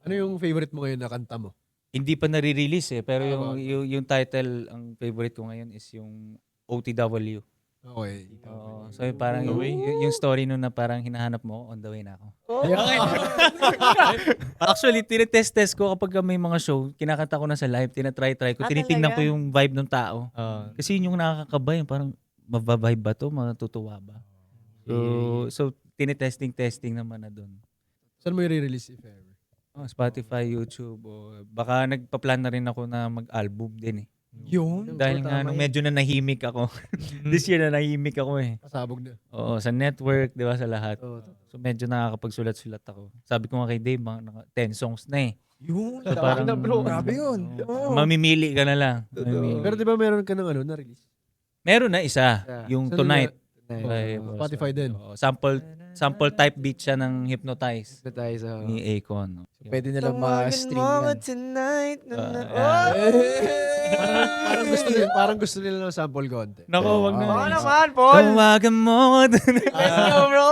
Ano yung favorite mo ngayon na kanta mo? Hindi pa nare-release eh, pero Ah, yung title, ang favorite ko ngayon is yung OTW. Okay. So parang yung story nun na parang hinahanap mo, on the way na ako. Okay. Actually, tinetest ko kapag may mga show, kinakanta ko na sa live, tinatry ko, tinitingnan ko talaga? yung vibe ng tao. Kasi yun yung nakakakaba, yung parang mababibe ba to, matutuwa ba? So tinetesting naman na dun. Saan mo i-release if ever? Spotify, YouTube, o baka nagpa-plan na rin ako na mag-album din eh. Yun. Dahil nga nung medyo na nahimik ako. This year na nahimik ako eh. Pasabog na. Oo, sa network, 'di ba, sa lahat. Oo. So medyo nakakapagsulat-sulat ako. Sabi ko nga kay Dave, mga 10 songs na eh. Yun. So parang Grabe yun. Oo. mamimili ka na lang. Totoo. Pero di ba meron ka ng na-release? Meron na isa, yung Saan Tonight. nila- By Spotify din. Oo, sample type beat siya ng Hypnotize Na tayo sa... ni Akon. Pwede nilang ma-stream yan. tonight. Parang gusto nila ng sample content. Nako, wag na. Oo naman, Paul. Tawagan mo. Let's go, bro.